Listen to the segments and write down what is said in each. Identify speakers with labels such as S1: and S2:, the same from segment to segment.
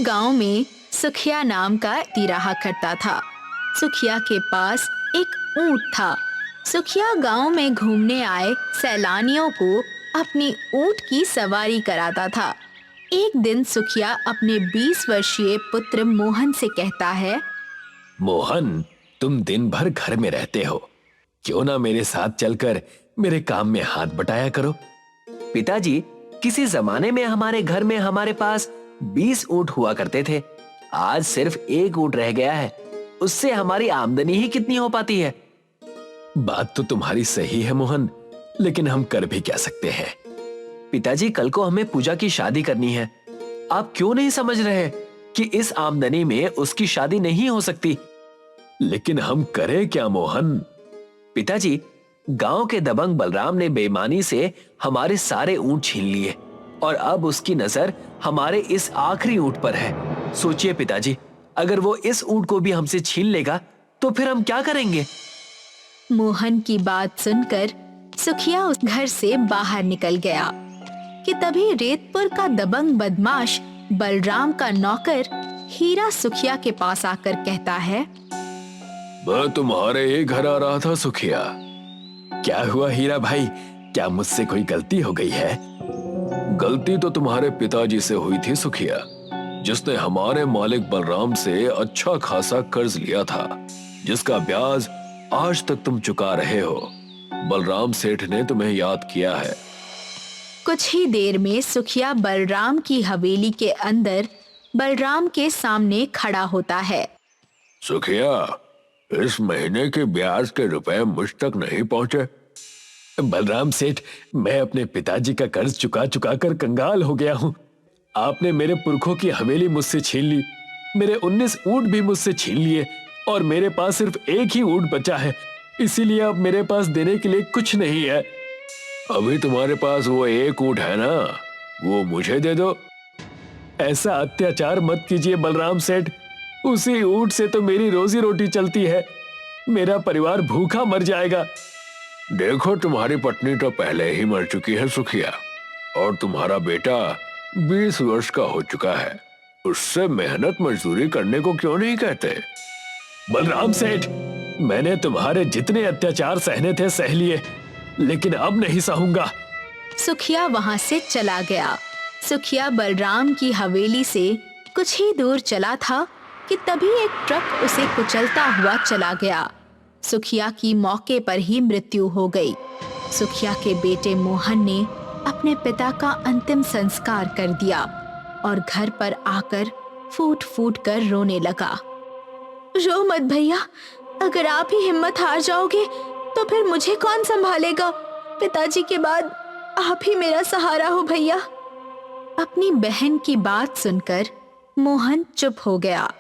S1: गांव में सुखिया नाम का व्यक्ति रहा करता था। सुखिया के पास एक ऊंट था। सुखिया गांव में घूमने आए सैलानियों को अपनी ऊंट की सवारी कराता था। एक दिन सुखिया अपने 20 वर्षीय पुत्र मोहन से कहता है,
S2: मोहन, तुम दिन भर घर में रहते हो, क्यों ना मेरे साथ चलकर मेरे काम में हाथ बटाया करो।
S3: पिताजी, किसी जमाने में हमारे घर में हमारे पास 20 ऊंट हुआ करते थे। आज सिर्फ एक ऊंट रह गया है, उससे हमारी आमदनी ही कितनी हो पाती है।
S2: बात तो तुम्हारी सही है मोहन, लेकिन हम कर भी क्या सकते हैं।
S3: पिताजी, कल को हमें पूजा की शादी करनी है। आप क्यों नहीं समझ रहे कि इस आमदनी में उसकी शादी नहीं हो सकती।
S2: लेकिन हम करें क्या मोहन?
S3: पिताजी, गांव के दबंग बलराम ने बेईमानी से हमारे सारे ऊंट छीन लिए और अब उसकी नजर हमारे इस आखिरी ऊंट पर है। सोचिए पिताजी, अगर वो इस ऊंट को भी हमसे छीन लेगा तो फिर हम क्या करेंगे?
S1: मोहन की बात सुनकर सुखिया उस घर से बाहर निकल गया कि तभी रेतपुर का दबंग बदमाश बलराम का नौकर हीरा सुखिया के पास आकर कहता है,
S2: मैं तुम्हारे ही घर आ रहा था सुखिया। क्या हुआ हीरा भाई, क्या मुझसे कोई गलती हो गई है? गलती तो तुम्हारे पिताजी से हुई थी सुखिया, जिसने हमारे मालिक बलराम से अच्छा खासा कर्ज लिया था, जिसका ब्याज आज तक तुम चुका रहे हो। बलराम सेठ ने तुम्हें याद किया है।
S1: कुछ ही देर में सुखिया बलराम की हवेली के अंदर बलराम के सामने खड़ा होता है।
S2: सुखिया, इस महीने के ब्याज के रुपए मुझ तक नहीं पहुंचे। बलराम सेठ, मैं अपने पिताजी का कर्ज चुका चुका कर कंगाल हो गया हूँ। आपने मेरे पुरखों की हवेली मुझसे छीन ली, मेरे 19 ऊंट भी मुझसे छीन लिए और मेरे पास सिर्फ एक ही ऊंट बचा है। इसीलिए अब मेरे पास देने के लिए कुछ नहीं है। अभी तुम्हारे पास वो एक ऊंट है ना, वो मुझे दे दो। ऐसा अत्याचार मत कीजिए बलराम सेठ, उसी ऊंट से तो मेरी रोजी रोटी चलती है। मेरा परिवार भूखा मर जाएगा। देखो, तुम्हारी पत्नी तो पहले ही मर चुकी है सुखिया, और तुम्हारा बेटा 20 वर्ष का हो चुका है। उससे मेहनत मजदूरी करने को क्यों नहीं कहते? बलराम सेठ, मैंने तुम्हारे जितने अत्याचार सहने थे सह लिए, लेकिन अब नहीं सहूंगा।
S1: सुखिया वहां से चला गया। सुखिया बलराम की हवेली से कुछ ही दूर चला था कि तभी एक ट्रक उसे कुचलता हुआ चला गया। सुखिया की मौके पर ही मृत्यु हो गई। सुखिया के बेटे मोहन ने अपने पिता का अंतिम संस्कार कर दिया और घर पर आकर फूट फूट कर रोने लगा। रो मत भैया, अगर आप ही हिम्मत हार जाओगे तो फिर मुझे कौन संभालेगा? पिताजी के बाद आप ही मेरा सहारा हो भैया। अपनी बहन की बात सुनकर मोहन चुप हो गया।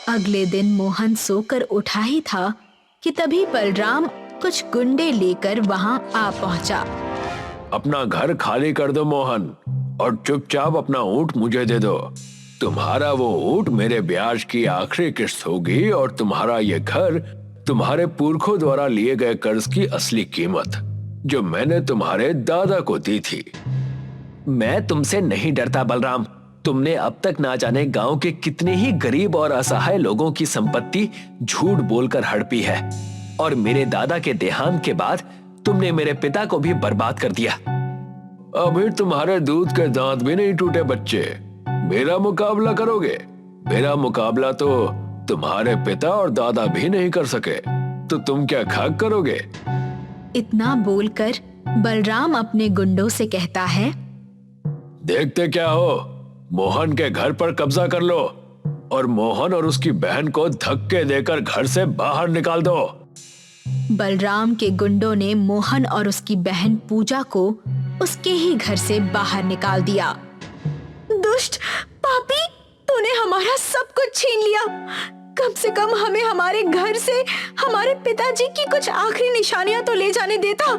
S1: अगले दिन मोहन सोकर उठा ही था कि तभी बलराम कुछ गुंडे लेकर वहां आ पहुंचा।
S2: अपना घर खाली कर दो मोहन, और चुपचाप अपना ऊंट मुझे दे दो। तुम्हारा वो ऊंट मेरे ब्याज की आखिरी किस्त होगी, और तुम्हारा ये घर तुम्हारे पुरखों द्वारा लिए गए कर्ज की असली कीमत, जो मैंने तुम्हारे दादा को दी थी।
S3: मैं तुमसे नहीं डरता बलराम। तुमने अब तक ना जाने गांव के कितने ही गरीब और असहाय लोगों की संपत्ति झूठ बोलकर हड़पी है, और मेरे दादा के देहांत के बाद तुमने मेरे पिता को भी बर्बाद कर दिया।
S2: अभी तुम्हारे दूध के दांत भी नहीं टूटे बच्चे, मेरा मुकाबला करोगे? मेरा मुकाबला तो तुम्हारे पिता और दादा भी नहीं कर सके, तो तुम क्या खाक करोगे?
S1: इतना बोलकर बलराम अपने गुंडों से कहता है,
S2: देखते क्या हो, मोहन के घर पर कब्जा कर लो और मोहन और उसकी बहन को धक्के देकर घर से बाहर निकाल दो।
S1: बलराम के गुंडों ने मोहन और उसकी बहन पूजा को उसके ही घर से बाहर निकाल दिया। दुष्ट पापी, तूने हमारा सब कुछ छीन लिया। कम से कम हमें हमारे घर से हमारे पिताजी की कुछ आखिरी निशानियां तो ले जाने देता।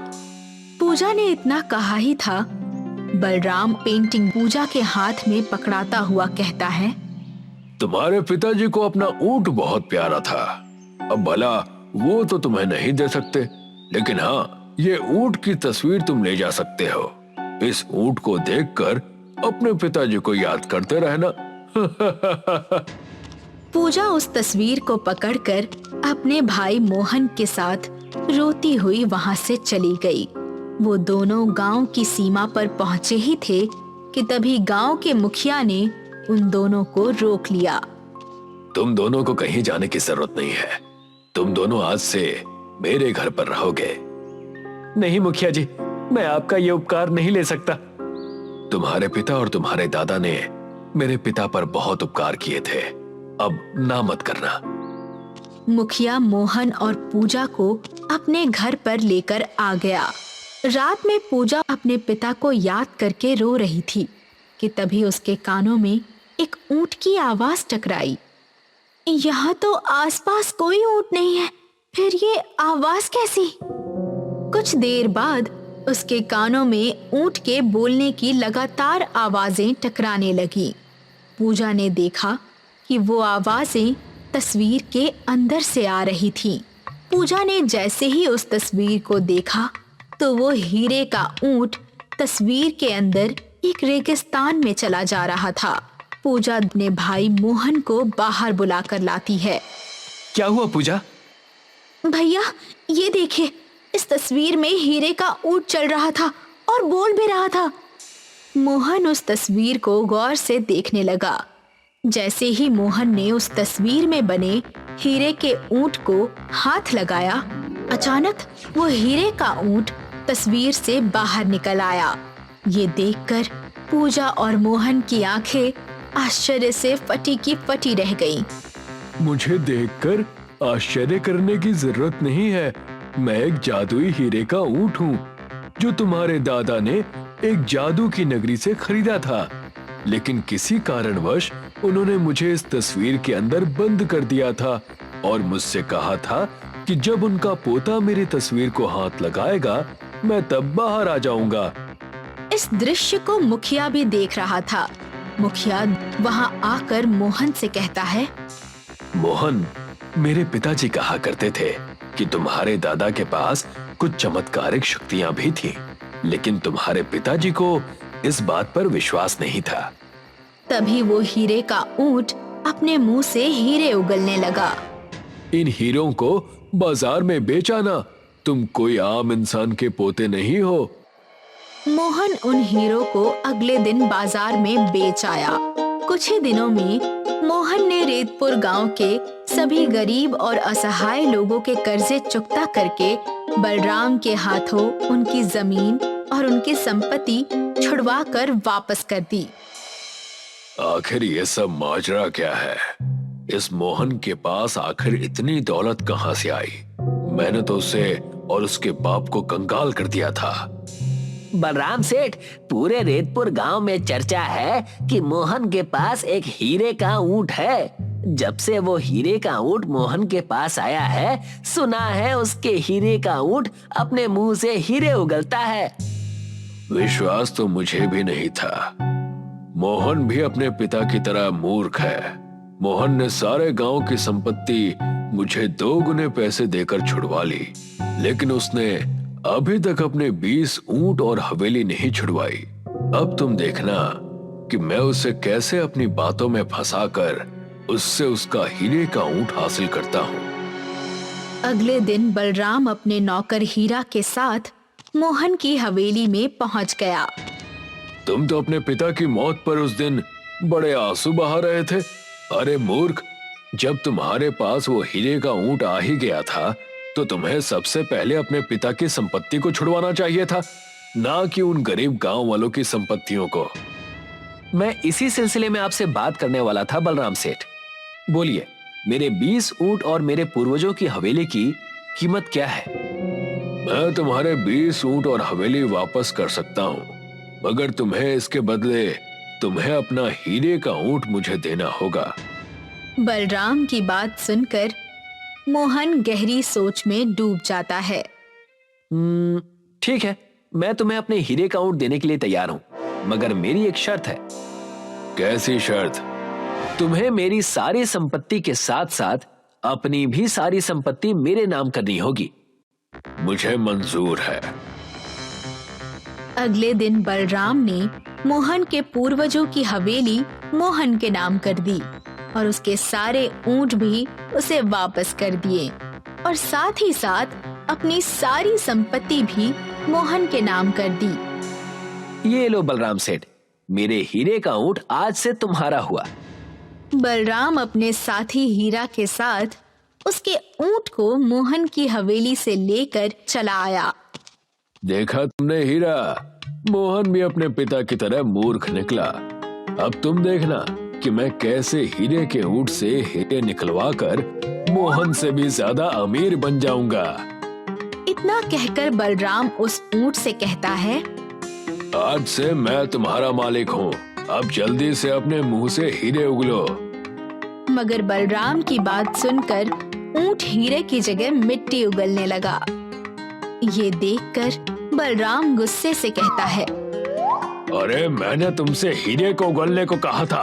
S1: पूजा ने इतना कहा ही था, बलराम पेंटिंग पूजा के हाथ में पकड़ाता हुआ कहता है,
S2: तुम्हारे पिताजी को अपना ऊंट बहुत प्यारा था। अब भला वो तो तुम्हें नहीं दे सकते, लेकिन हाँ, ये ऊंट की तस्वीर तुम ले जा सकते हो। इस ऊंट को देखकर अपने पिताजी को याद करते रहना।
S1: पूजा उस तस्वीर को पकड़कर अपने भाई मोहन के साथ रोती हुई वहां से चली गई। वो दोनों गांव की सीमा पर पहुंचे ही थे कि तभी गांव के मुखिया ने उन दोनों को रोक लिया।
S2: तुम दोनों को कहीं जाने की जरूरत नहीं है। तुम दोनों आज से मेरे घर पर रहोगे।
S3: नहीं मुखिया जी, मैं आपका ये उपकार नहीं ले सकता।
S2: तुम्हारे पिता और तुम्हारे दादा ने मेरे पिता पर बहुत उपकार किए थे, अब ना मत करना।
S1: मुखिया मोहन और पूजा को अपने घर पर लेकर आ गया। रात में पूजा अपने पिता को याद करके रो रही थी कि तभी उसके कानों में एक ऊंट की आवाज टकराई। यहाँ तो आसपास कोई ऊंट नहीं है, फिर ये आवाज कैसी? कुछ देर बाद उसके कानों में ऊंट के बोलने की लगातार आवाजें टकराने लगी। पूजा ने देखा कि वो आवाजें तस्वीर के अंदर से आ रही थीं। पूजा ने जैसे ही उस तस्वीर को देखा तो वो हीरे का ऊंट तस्वीर के अंदर एक रेगिस्तान में चला जा रहा था। पूजा अपने भाई मोहन को बाहर बुलाकर लाती है।
S3: क्या हुआ पूजा?
S1: भैया, ये देखिए, इस तस्वीर में हीरे का ऊंट चल रहा था और बोल भी रहा था। मोहन उस तस्वीर को गौर से देखने लगा। जैसे ही मोहन ने उस तस्वीर में बने हीरे के ऊंट को हाथ लगाया, अचानक वो हीरे का ऊंट तस्वीर से बाहर निकल आया। ये देखकर पूजा और मोहन की आंखें आश्चर्य से फटी की फटी रह गईं।
S2: मुझे देखकर आश्चर्य करने की जरूरत नहीं है। मैं एक जादुई हीरे का ऊंट हूँ जो तुम्हारे दादा ने एक जादू की नगरी से खरीदा था, लेकिन किसी कारणवश उन्होंने मुझे इस तस्वीर के अंदर बंद कर दिया था और मुझसे कहा था कि जब उनका पोता मेरी तस्वीर को हाथ लगाएगा मैं तब बाहर आ जाऊंगा।
S1: इस दृश्य को मुखिया भी देख रहा था। मुखिया वहां आकर मोहन से कहता है,
S2: मोहन, मेरे पिताजी कहा करते थे कि तुम्हारे दादा के पास कुछ चमत्कारिक शक्तियां भी थीं, लेकिन तुम्हारे पिताजी को इस बात पर विश्वास नहीं था।
S1: तभी वो हीरे का ऊंट अपने मुंह से हीरे उगलने लगा।
S2: इन हीरों को बाजार में बेचाना, तुम कोई आम इंसान के पोते नहीं हो।
S1: मोहन उन हीरो को अगले दिन बाजार में बेच आया। कुछ ही दिनों में मोहन ने रेतपुर गांव के सभी गरीब और असहाय लोगों के कर्जे चुकता करके बलराम के हाथों उनकी जमीन और उनकी संपत्ति छुड़वा कर वापस कर दी।
S2: आखिर ये सब माजरा क्या है? इस मोहन के पास आखिर इतनी दौलत कहां से आई? मैंने तो उसे और उसके बाप को कंगाल कर दिया था।
S4: बलराम सेठ, पूरे रेतपुर गांव में चर्चा है कि मोहन के पास एक हीरे का ऊंट है। जब से वो हीरे का ऊंट मोहन के पास आया है, सुना है उसके हीरे का ऊंट अपने मुंह से हीरे उगलता है।
S2: विश्वास तो मुझे भी नहीं था। मोहन भी अपने पिता की तरह मूर्ख है। मोहन ने सारे गांव की संपत्ति मुझे 2 गुने पैसे देकर छुड़वा ली, लेकिन उसने अभी तक अपने 20 ऊंट और हवेली नहीं छुड़वाई। अब तुम देखना कि मैं उसे कैसे अपनी बातों में फंसाकर उससे उसका हीरे का ऊंट हासिल करता हूँ।
S1: अगले दिन बलराम अपने नौकर हीरा के साथ मोहन की हवेली में पहुंच गया।
S2: तुम तो अपने पिता की मौत पर उस दिन बड़े आंसू बहा रहे थे। अरे मूर्ख, जब तुम्हारे पास वो हीरे का ऊंट आ ही गया था तो तुम्हें सबसे पहले अपने पिता की संपत्ति को छुड़वाना चाहिए था, ना कि उन गरीब गांव वालों की संपत्तियों को।
S3: मैं इसी सिलसिले में आपसे बात करने वाला था बलराम सेठ। बोलिए, मेरे 20 ऊंट और मेरे पूर्वजों की हवेली की कीमत क्या है?
S2: मैं तुम्हारे 20 ऊंट और हवेली वापस कर सकता हूँ, मगर तुम्हें इसके बदले तुम्हें अपना हीरे का ऊंट मुझे देना होगा।
S1: बलराम की बात सुनकर मोहन गहरी सोच में डूब जाता है।
S3: ठीक है, मैं तुम्हें अपने हीरे का ऊंट देने के लिए तैयार हूँ, मगर मेरी एक शर्त है।
S2: कैसी शर्त?
S3: तुम्हें मेरी सारी संपत्ति के साथ साथ अपनी भी सारी संपत्ति मेरे नाम करनी होगी।
S2: मुझे मंजूर है।
S1: अगले दिन बलराम ने मोहन के पूर्वजों की हवेली मोहन के नाम कर दी और उसके सारे ऊंट भी उसे वापस कर दिए और साथ ही साथ अपनी सारी संपत्ति भी मोहन के नाम कर दी।
S3: ये लो बलराम सेठ, मेरे हीरे का ऊंट आज से तुम्हारा हुआ।
S1: बलराम अपने साथी हीरा के साथ उसके ऊंट को मोहन की हवेली से लेकर चला आया।
S2: देखा तुमने हीरा, मोहन भी अपने पिता की तरह मूर्ख निकला। अब तुम देखना कि मैं कैसे हीरे के ऊंट से हीरे निकलवा कर मोहन से भी ज्यादा अमीर बन जाऊंगा।
S1: इतना कहकर बलराम उस ऊंट से कहता है,
S2: आज से मैं तुम्हारा मालिक हूँ, अब जल्दी से अपने मुंह से हीरे उगलो।
S1: मगर बलराम की बात सुनकर ऊंट हीरे की जगह मिट्टी उगलने लगा। ये देखकर बलराम गुस्से से कहता है,
S2: अरे मैंने तुमसे हीरे को उगलने को कहा था,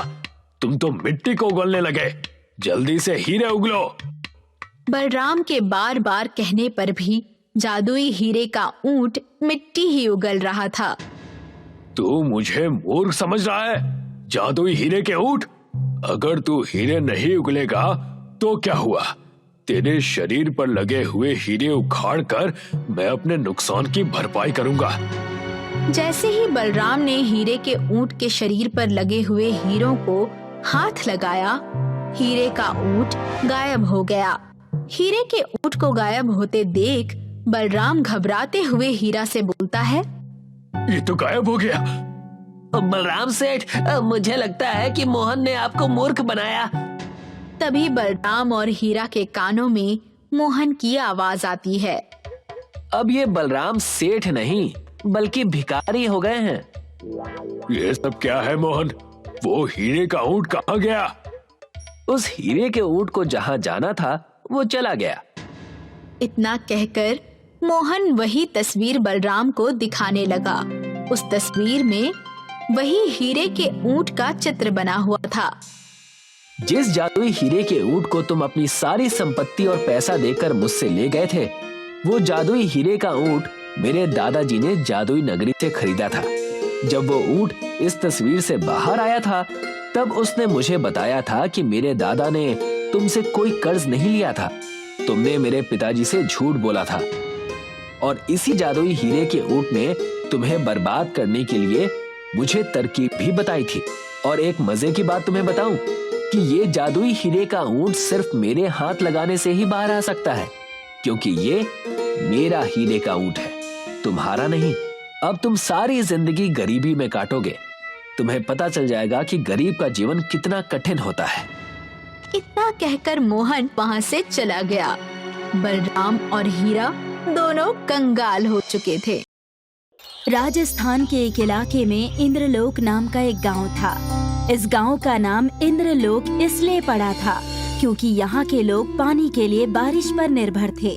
S2: तुम तो मिट्टी को उगलने लगे। जल्दी से हीरे उगलो।
S1: बलराम के बार बार कहने पर भी जादुई हीरे का ऊंट मिट्टी ही उगल रहा था।
S2: तू मुझे मूर्ख समझ रहा है? जादुई हीरे के ऊंट, अगर तू हीरे नहीं उगलेगा तो क्या हुआ? तेरे शरीर पर लगे हुए हीरे उखाड़ कर मैं अपने नुकसान की भरपाई करूंगा।
S1: जैसे ही बलराम ने हीरे के ऊंट के शरीर पर लगे हुए हीरों को हाथ लगाया, हीरे का ऊंट गायब हो गया। हीरे के ऊंट को गायब होते देख बलराम घबराते हुए हीरा से बोलता है,
S2: ये तो गायब हो गया।
S4: बलराम सेठ, मुझे लगता है कि मोहन ने आपको मूर्ख बनाया।
S1: तभी बलराम और हीरा के कानों में मोहन की आवाज आती है।
S3: अब ये बलराम सेठ नहीं बल्कि भिखारी हो गए हैं।
S2: ये सब क्या है मोहन? वो हीरे का ऊंट कहाँ गया?
S3: उस हीरे के ऊंट को जहाँ जाना था वो चला गया।
S1: इतना कहकर मोहन वही तस्वीर बलराम को दिखाने लगा। उस तस्वीर में वही हीरे के ऊंट का चित्र बना हुआ था।
S3: जिस जादुई हीरे के ऊंट को तुम अपनी सारी संपत्ति और पैसा देकर मुझसे ले गए थे, वो जादुई हीरे का ऊंट मेरे दादाजी ने जादुई नगरी से खरीदा था। जब वो ऊंट इस तस्वीर से बाहर आया था, तब उसने मुझे बताया था कि मेरे दादा ने तुमसे कोई कर्ज नहीं लिया था। तुमने मेरे पिताजी से झूठ बोला था और इसी जादुई हीरे के ऊंट ने तुम्हें बर्बाद करने के लिए मुझे तरकीब भी बताई थी। और एक मजे की बात तुम्हें बताऊं कि ये जादुई हीरे का ऊंट सिर्फ मेरे हाथ लगाने से ही बाहर आ सकता है, क्योंकि ये मेरा हीरे का ऊंट है, तुम्हारा नहीं। अब तुम सारी जिंदगी गरीबी में काटोगे। तुम्हें पता चल जाएगा कि गरीब का जीवन कितना कठिन होता है।
S1: इतना कहकर मोहन वहाँ से चला गया। बलराम और हीरा दोनों कंगाल हो चुके थे।
S5: राजस्थान के एक इलाके में इंद्रलोक नाम का एक गांव था। इस गांव का नाम इंद्रलोक इसलिए पड़ा था क्योंकि यहाँ के लोग पानी के लिए बारिश पर निर्भर थे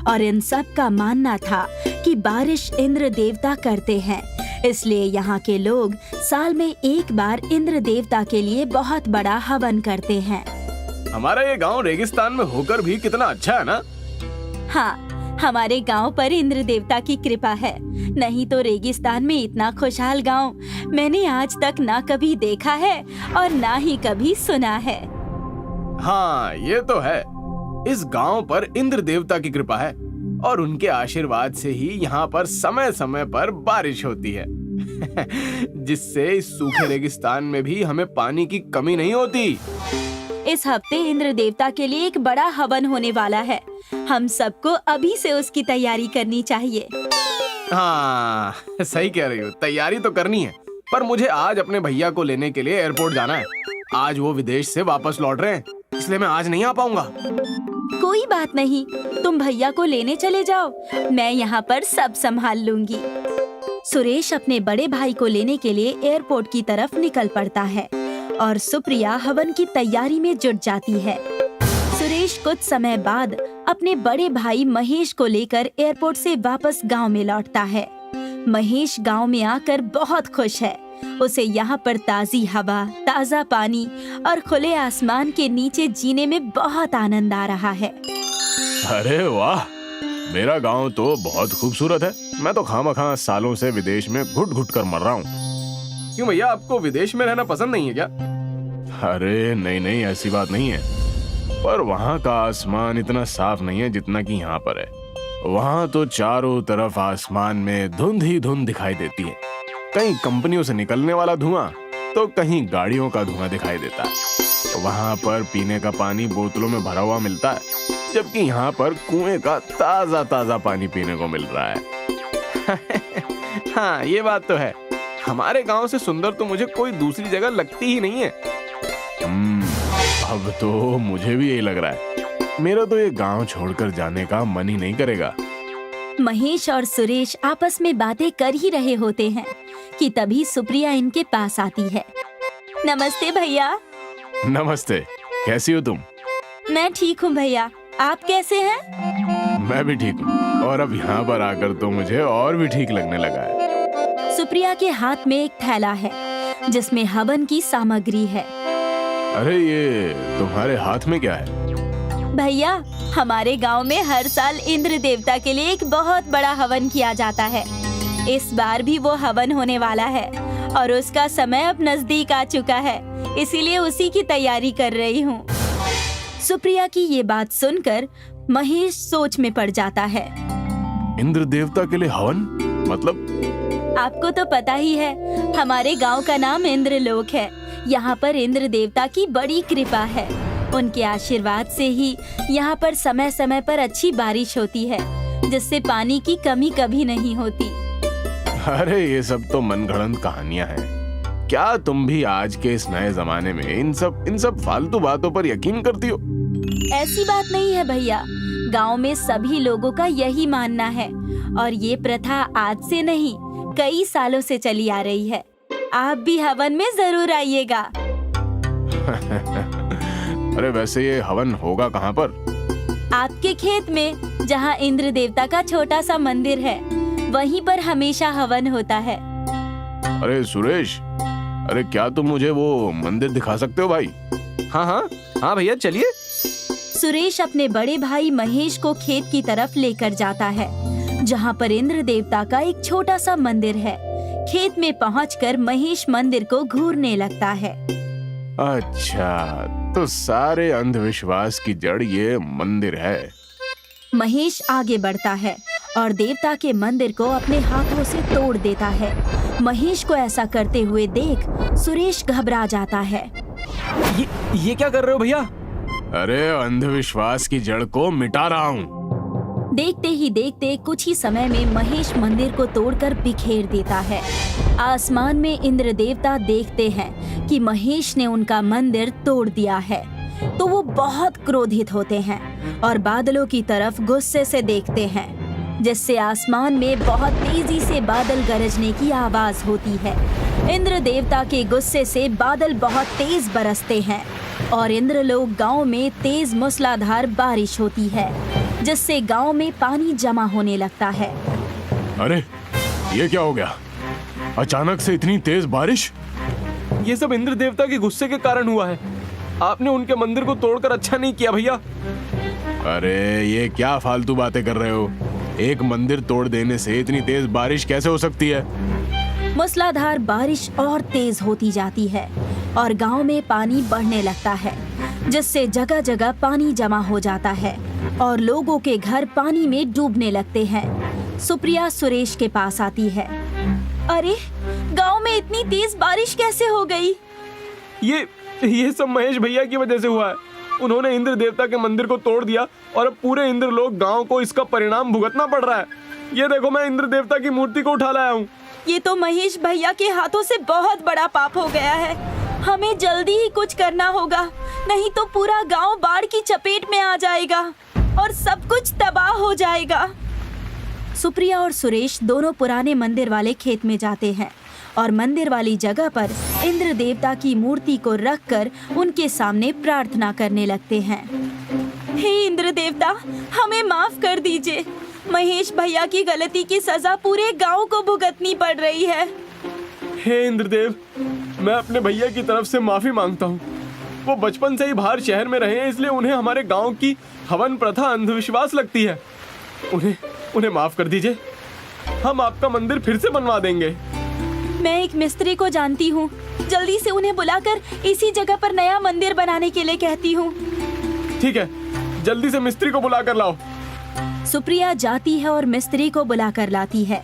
S5: और इन सब का मानना था कि बारिश इंद्र देवता करते हैं। इसलिए यहाँ के लोग साल में एक बार इंद्र देवता के लिए बहुत बड़ा हवन करते हैं।
S6: हमारा ये गांव रेगिस्तान में होकर भी कितना अच्छा है ना?
S5: हाँ, हमारे गांव पर इंद्र देवता की कृपा है, नहीं तो रेगिस्तान में इतना खुशहाल गांव मैंने आज तक ना कभी देखा है और ना ही कभी सुना है।
S6: हाँ, ये तो है। इस गांव पर इंद्र देवता की कृपा है और उनके आशीर्वाद से ही यहाँ पर समय समय पर बारिश होती है जिससे इस सूखे रेगिस्तान में भी हमें पानी की कमी नहीं होती।
S5: इस हफ्ते इंद्र देवता के लिए एक बड़ा हवन होने वाला है। हम सबको अभी से उसकी तैयारी करनी चाहिए।
S6: हाँ, सही कह रही हो, तैयारी तो करनी है, पर मुझे आज अपने भैया को लेने के लिए एयरपोर्ट जाना है। आज वो विदेश से वापस लौट रहे हैं, इसलिए मैं आज नहीं आ पाऊंगा।
S5: कोई बात नहीं, तुम भैया को लेने चले जाओ, मैं यहाँ पर सब संभाल लूंगी। सुरेश अपने बड़े भाई को लेने के लिए एयरपोर्ट की तरफ निकल पड़ता है और सुप्रिया हवन की तैयारी में जुट जाती है। सुरेश कुछ समय बाद अपने बड़े भाई महेश को लेकर एयरपोर्ट से वापस गांव में लौटता है। महेश गांव में आकर बहुत खुश है। उसे यहाँ पर ताजी हवा, ताजा पानी और खुले आसमान के नीचे जीने में बहुत आनंद आ रहा है।
S6: अरे वाह, मेरा गांव तो बहुत खूबसूरत है। मैं तो खामखा सालों से विदेश में घुट घुट कर मर रहा हूँ। क्यों भैया, आपको विदेश में रहना पसंद नहीं है क्या? अरे नहीं नहीं, ऐसी बात नहीं है, पर वहाँ का आसमान इतना साफ नहीं है जितना कि यहाँ पर है। वहाँ तो चारों तरफ आसमान में धुंध ही धुंध दिखाई देती है, कहीं कंपनियों से निकलने वाला धुआं तो कहीं गाड़ियों का धुआं दिखाई देता है। वहाँ पर पीने का पानी बोतलों में भरा हुआ मिलता है, जबकि यहाँ पर कुएं का ताजा ताजा पानी पीने को मिल रहा है। हाँ ये बात तो है, हमारे गांव से सुंदर तो मुझे कोई दूसरी जगह लगती ही नहीं है। अब तो मुझे भी यही लग रहा है, मेरा तो ये गांव छोड़कर जाने का मन ही नहीं करेगा।
S5: महेश और सुरेश आपस में बातें कर ही रहे होते हैं कि तभी सुप्रिया इनके पास आती है। नमस्ते भैया।
S6: नमस्ते, कैसी हो तुम?
S5: मैं ठीक हूँ भैया, आप कैसे हैं?
S6: मैं भी ठीक हूँ, और अब यहाँ पर आकर तो मुझे और भी ठीक लगने लगा है।
S5: सुप्रिया के हाथ में एक थैला है जिसमें हवन की सामग्री है।
S6: अरे ये तुम्हारे हाथ में क्या है?
S5: भैया, हमारे गांव में हर साल इंद्र देवता के लिए एक बहुत बड़ा हवन किया जाता है। इस बार भी वो हवन होने वाला है और उसका समय अब नजदीक आ चुका है, इसीलिए उसी की तैयारी कर रही हूँ। सुप्रिया की ये बात सुनकर महेश सोच में पड़ जाता है।
S6: इंद्र देवता के लिए हवन मतलब?
S5: आपको तो पता ही है, हमारे गांव का नाम इंद्रलोक है। यहाँ पर इंद्र देवता की बड़ी कृपा है। उनके आशीर्वाद से ही यहाँ पर समय समय पर अच्छी बारिश होती है, जिससे पानी की कमी कभी नहीं होती।
S6: अरे ये सब तो मनगढ़ंत कहानियां हैं। क्या तुम भी आज के इस नए जमाने में इन सब फालतू बातों पर यकीन करती हो?
S5: ऐसी बात नहीं है भैया, गांव में सभी लोगों का यही मानना है और ये प्रथा आज से नहीं कई सालों से चली आ रही है। आप भी हवन में जरूर आइएगा।
S6: अरे वैसे ये हवन होगा कहाँ पर?
S5: आपके खेत में, जहाँ इंद्र देवता का छोटा सा मंदिर है, वहीं पर हमेशा हवन होता है।
S6: अरे सुरेश, अरे क्या तुम मुझे वो मंदिर दिखा सकते हो भाई? हाँ भैया चलिए।
S5: सुरेश अपने बड़े भाई महेश को खेत की तरफ लेकर जाता है, जहाँ पर इंद्र देवता का एक छोटा सा मंदिर है। खेत में पहुंचकर महेश मंदिर को घूरने लगता है।
S6: अच्छा, तो सारे अंधविश्वास की जड़ ये मंदिर है।
S5: महेश आगे बढ़ता है और देवता के मंदिर को अपने हाथों से तोड़ देता है। महेश को ऐसा करते हुए देख सुरेश घबरा जाता है।
S3: ये क्या कर रहे हो भैया?
S6: अरे अंधविश्वास की जड़ को मिटा रहा हूँ।
S5: देखते ही देखते कुछ ही समय में महेश मंदिर को तोड़कर बिखेर देता है। आसमान में इंद्र देवता देखते हैं कि महेश ने उनका मंदिर तोड़ दिया है, तो वो बहुत क्रोधित होते हैं और बादलों की तरफ गुस्से से देखते हैं, जिससे आसमान में बहुत तेजी से बादल गरजने की आवाज होती है। इंद्र देवता के गुस्से से बादल बहुत तेज बरसते हैं और इंद्रलोक गांव में तेज मूसलाधार बारिश होती है, जिससे गांव में पानी जमा होने लगता है।
S6: अरे ये क्या हो गया? अचानक से इतनी तेज बारिश?
S3: ये सब इंद्र देवता के गुस्से के कारण हुआ है। आपने उनके मंदिर को तोड़कर अच्छा नहीं किया भैया।
S6: अरे ये क्या फालतू बातें कर रहे हो? एक मंदिर तोड़ देने से इतनी तेज बारिश कैसे हो सकती है?
S5: मूसलाधार बारिश और तेज होती जाती है और गांव में पानी बढ़ने लगता है, जिससे जगह जगह पानी जमा हो जाता है और लोगों के घर पानी में डूबने लगते हैं। सुप्रिया सुरेश के पास आती है। अरे गांव में इतनी तेज बारिश कैसे हो गई?
S3: ये सब महेश भैया की वजह से हुआ है। उन्होंने इंद्र देवता के मंदिर को तोड़ दिया और अब पूरे इंद्रलोक गांव को इसका परिणाम भुगतना पड़ रहा है। ये देखो, मैं इंद्र देवता की मूर्ति को उठा लाया हूँ।
S5: ये तो महेश भैया के हाथों से बहुत बड़ा पाप हो गया है। हमें जल्दी ही कुछ करना होगा, नहीं तो पूरा गांव बाढ़ की चपेट में आ जाएगा और सब कुछ तबाह हो जाएगा। सुप्रिया और सुरेश दोनों पुराने मंदिर वाले खेत में जाते हैं और मंदिर वाली जगह पर इंद्र देवता की मूर्ति को रखकर उनके सामने प्रार्थना करने लगते हैं। हे इंद्र देवता, हमें माफ कर दीजिए। महेश भैया की गलती की सजा पूरे गांव को भुगतनी पड़ रही है।
S3: हे इंद्रदेव, मैं अपने भैया की तरफ से माफी मांगता हूँ। वो बचपन से ही बाहर शहर में रहे हैं, इसलिए उन्हें हमारे गांव की हवन प्रथा अंधविश्वास लगती है। उन्हें माफ कर दीजिए। हम आपका मंदिर फिर से बनवा देंगे।
S5: मैं एक मिस्त्री को जानती हूँ। जल्दी से उन्हें बुलाकर इसी जगह पर नया मंदिर बनाने के लिए कहती हूँ।
S6: ठीक है, जल्दी से मिस्त्री को बुला कर लाओ।
S5: सुप्रिया जाती है और मिस्त्री को बुलाकर लाती है।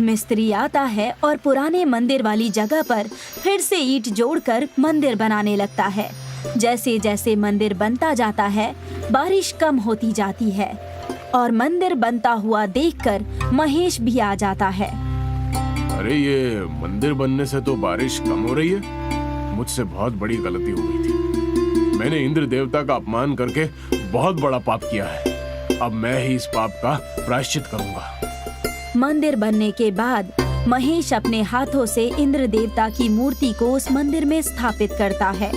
S5: मिस्त्री आता है और पुराने मंदिर वाली जगह पर फिर से ईंट जोड़कर मंदिर बनाने लगता है। जैसे जैसे मंदिर बनता जाता है, बारिश कम होती जाती है और मंदिर बनता हुआ देखकर महेश भी आ जाता है।
S6: अरे ये मंदिर बनने से तो बारिश कम हो रही है। मुझसे बहुत बड़ी गलती हो गई थी। मैंने इंद्र देवता का अपमान करके बहुत बड़ा पाप किया है। अब मैं ही इस पाप का प्रायश्चित करूंगा।
S5: मंदिर बनने के बाद महेश अपने हाथों से इंद्र देवता की मूर्ति को उस मंदिर में स्थापित करता है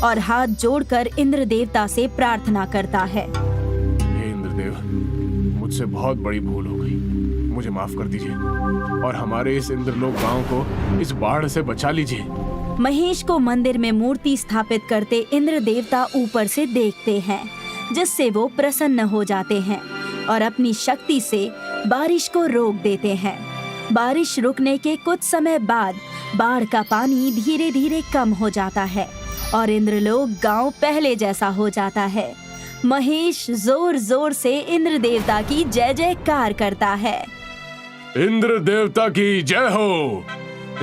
S5: और हाथ जोड़कर इंद्र देवता से प्रार्थना करता है।
S6: हे इंद्रदेव, मुझसे बहुत बड़ी भूल हो गई। मुझे माफ कर दीजिए और हमारे इस इंद्रलोक गांव को इस बाढ़ से बचा लीजिए।
S5: महेश को मंदिर में मूर्ति स्थापित करते इंद्र देवता ऊपर से देखते हैं, जिससे वो प्रसन्न हो जाते हैं और अपनी शक्ति से बारिश को रोक देते हैं। बारिश रुकने के कुछ समय बाद बाढ़ का पानी धीरे धीरे कम हो जाता है और इंद्रलोक गांव पहले जैसा हो जाता है। महेश जोर जोर से इंद्र देवता की जय जयकार करता है।
S6: इंद्र देवता की जय हो!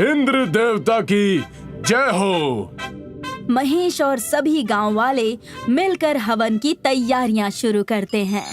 S6: इंद्र देवता की जय हो!
S5: महेश और सभी गांव वाले मिलकर हवन की तैयारियां शुरू करते हैं।